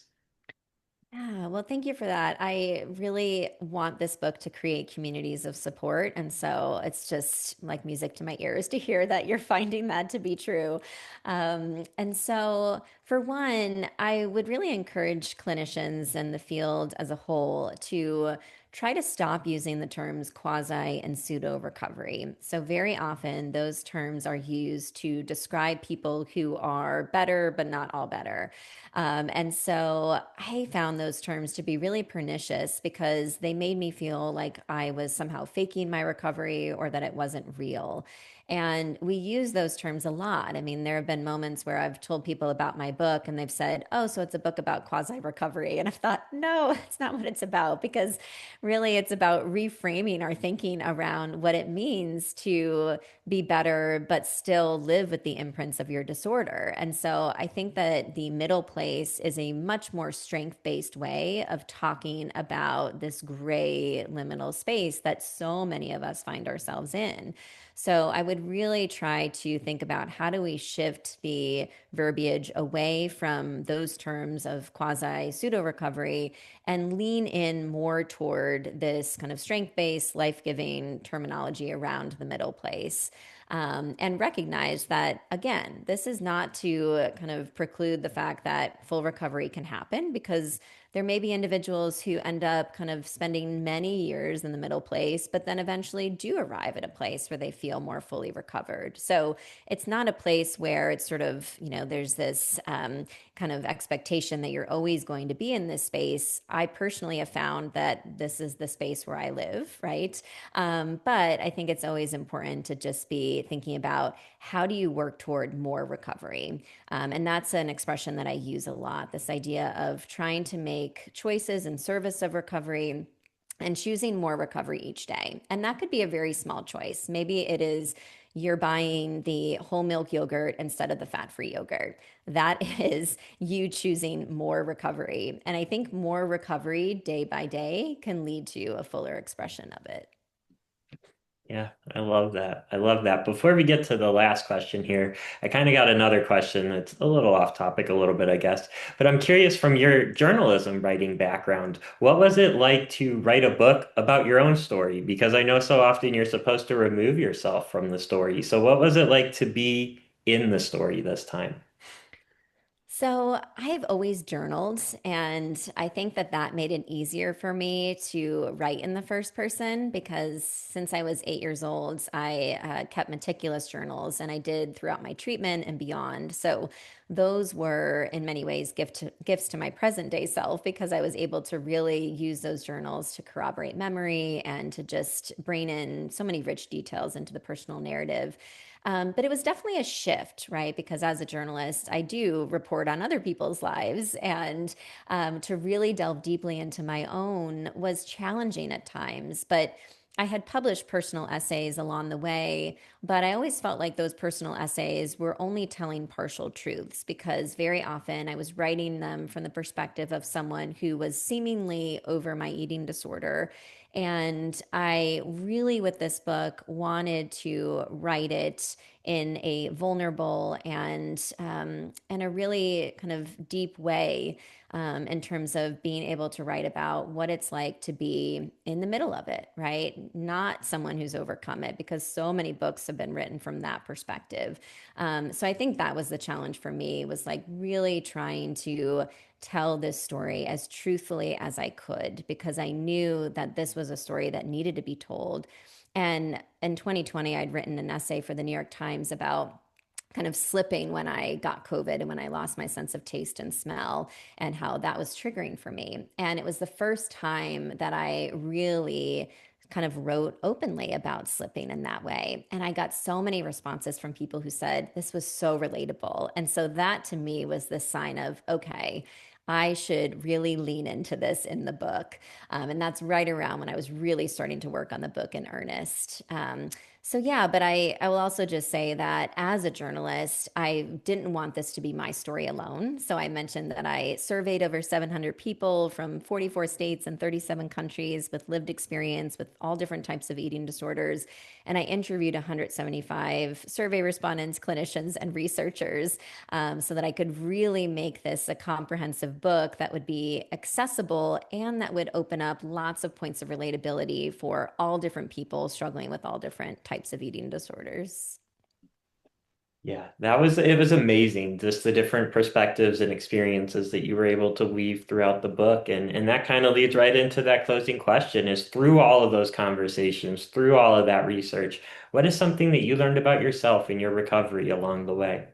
Yeah, well, thank you for that. I really want this book to create communities of support. And so it's just like music to my ears to hear that you're finding that to be true. And so For one, I would really encourage clinicians and the field as a whole to try to stop using the terms quasi and pseudo recovery. So, very often, those terms are used to describe people who are better, but not all better. And so, I found those terms to be really pernicious because they made me feel like I was somehow faking my recovery or that it wasn't real. And we use those terms a lot. I mean, there have been moments where I've told people about my book and they've said, "Oh, so it's a book about quasi recovery." And I've thought, no, it's not what it's about, because really it's about reframing our thinking around what it means to be better, but still live with the imprints of your disorder. And so I think that the middle place is a much more strength based way of talking about this gray liminal space that so many of us find ourselves in. So I would really try to think about how do we shift the verbiage away from those terms of quasi pseudo recovery and lean in more toward this kind of strength based, life giving terminology around the middle place. And recognize that, again, this is not to kind of preclude the fact that full recovery can happen, because there may be individuals who end up kind of spending many years in the middle place, but then eventually do arrive at a place where they feel more fully recovered. So it's not a place where it's sort of, there's this kind of expectation that you're always going to be in this space. I personally have found that this is the space where I live, right? But I think it's always important to just be thinking about how do you work toward more recovery. And that's an expression that I use a lot, this idea of trying to make choices in service of recovery and choosing more recovery each day. And that could be a very small choice. Maybe it is you're buying the whole milk yogurt instead of the fat free yogurt. That is you choosing more recovery. And I think more recovery day by day can lead to a fuller expression of it. Yeah, I love that. I love that. Before we get to the last question here, I kind of got another question that's a little off topic, a little bit, I guess. But I'm curious, from your journalism writing background, what was it like to write a book about your own story? Because I know so often you're supposed to remove yourself from the story. So what was it like to be in the story this time? So I've always journaled, and I think that that made it easier for me to write in the first person, because since I was 8 years old, I kept meticulous journals, and I did throughout my treatment and beyond. So those were in many ways gifts to my present day self, because I was able to really use those journals to corroborate memory and to just bring in so many rich details into the personal narrative. But it was definitely a shift, right? Because as a journalist, I do report on other people's lives. And to really delve deeply into my own was challenging at times. But I had published personal essays along the way, but I always felt like those personal essays were only telling partial truths, because very often I was writing them from the perspective of someone who was seemingly over my eating disorder. And I really, with this book, wanted to write it in a vulnerable and a really kind of deep way, in terms of being able to write about what it's like to be in the middle of it, right? Not someone who's overcome it, because so many books have been written from that perspective. So I think that was the challenge for me, was like really trying to tell this story as truthfully as I could, because I knew that this was a story that needed to be told. And in 2020, I'd written an essay for the New York Times about kind of slipping when I got COVID and when I lost my sense of taste and smell, and how that was triggering for me. And it was the first time that I really kind of wrote openly about slipping in that way. And I got so many responses from people who said this was so relatable. And so that to me was the sign of, okay, I should really lean into this in the book. And that's right around when I was really starting to work on the book in earnest. So yeah, but I will also just say that as a journalist, I didn't want this to be my story alone. So I mentioned that I surveyed over 700 people from 44 states and 37 countries with lived experience with all different types of eating disorders. And I interviewed 175 survey respondents, clinicians, and researchers, so that I could really make this a comprehensive book that would be accessible and that would open up lots of points of relatability for all different people struggling with all different types of eating disorders. Yeah, that was it was amazing, just the different perspectives and experiences that you were able to weave throughout the book. And that kind of leads right into that closing question is through all of those conversations, through all of that research, what is something that you learned about yourself in your recovery along the way?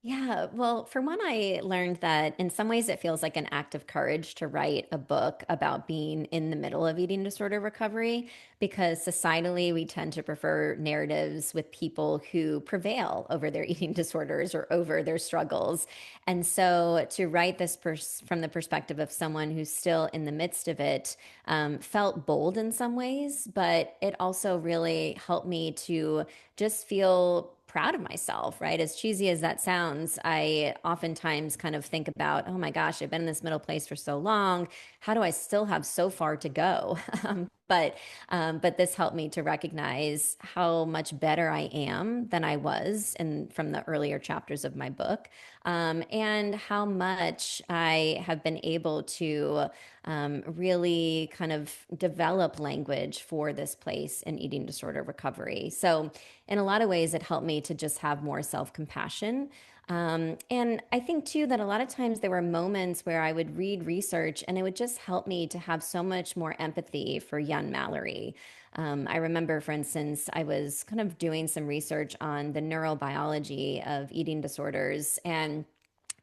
Yeah, well, for one, I learned that in some ways it feels like an act of courage to write a book about being in the middle of eating disorder recovery because societally we tend to prefer narratives with people who prevail over their eating disorders or over their struggles. And so to write this from the perspective of someone who's still in the midst of it felt bold in some ways, but it also really helped me to just feel proud of myself, right? As cheesy as that sounds, I oftentimes kind of think about, oh my gosh, I've been in this middle place for so long. How do I still have so far to go? But this helped me to recognize how much better I am than I was from the earlier chapters of my book, and how much I have been able to really kind of develop language for this place in eating disorder recovery. So, in a lot of ways, it helped me to just have more self compassion. And I think too that a lot of times there were moments where I would read research and it would just help me to have so much more empathy for young Mallory. I remember, for instance, I was kind of doing some research on the neurobiology of eating disorders, and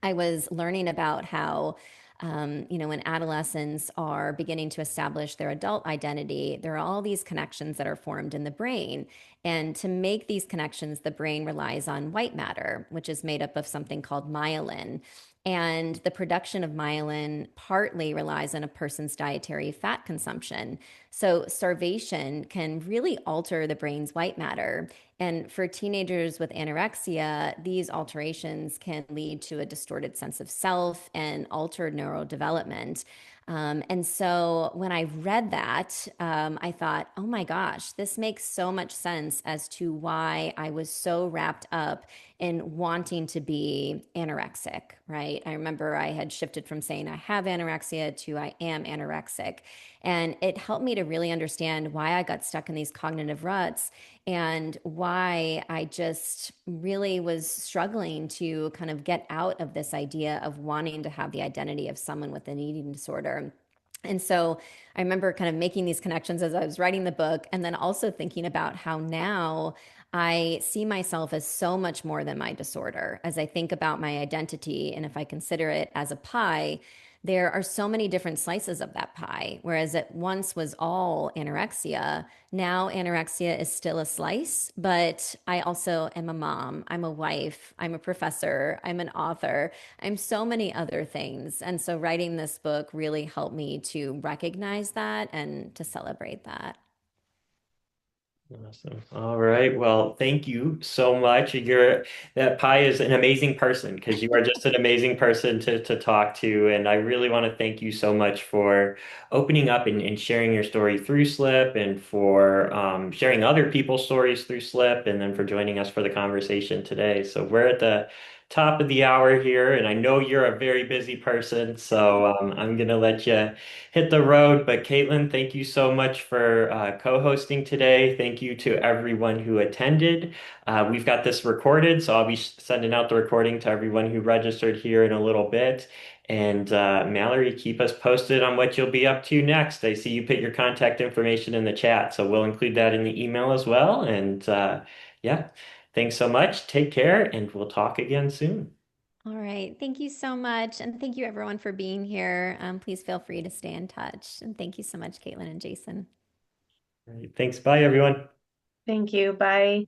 I was learning about how, when adolescents are beginning to establish their adult identity, there are all these connections that are formed in the brain. And to make these connections, the brain relies on white matter, which is made up of something called myelin. And the production of myelin partly relies on a person's dietary fat consumption. So, starvation can really alter the brain's white matter. And for teenagers with anorexia, these alterations can lead to a distorted sense of self and altered neurodevelopment. And so when I read that, I thought, oh my gosh, this makes so much sense as to why I was so wrapped up in wanting to be anorexic, right? I remember I had shifted from saying I have anorexia to I am anorexic. And it helped me to really understand why I got stuck in these cognitive ruts and why I just really was struggling to kind of get out of this idea of wanting to have the identity of someone with an eating disorder. And so I remember kind of making these connections as I was writing the book, and then also thinking about how now I see myself as so much more than my disorder. As I think about my identity, and if I consider it as a pie, there are so many different slices of that pie. Whereas it once was all anorexia, now anorexia is still a slice, but I also am a mom, I'm a wife, I'm a professor, I'm an author, I'm so many other things. And so writing this book really helped me to recognize that and to celebrate that. Awesome. All right. Well, thank you so much. That pie is an amazing person because you are just an amazing person to talk to. And I really want to thank you so much for opening up and sharing your story through Slip and for sharing other people's stories through Slip and then for joining us for the conversation today. So we're at the top of the hour here, and I know you're a very busy person, so I'm gonna let you hit the road. But Caitlin, thank you so much for co-hosting today. Thank you to everyone who attended. We've got this recorded, so I'll be sending out the recording to everyone who registered here in a little bit. And Mallory, keep us posted on what you'll be up to next. I see you put your contact information in the chat, so we'll include that in the email as well. And yeah, thanks so much. Take care, and we'll talk again soon. All right. Thank you so much. And thank you everyone for being here. Please feel free to stay in touch. And thank you so much, Caitlin and Jason. All right, thanks. Bye, everyone. Thank you. Bye.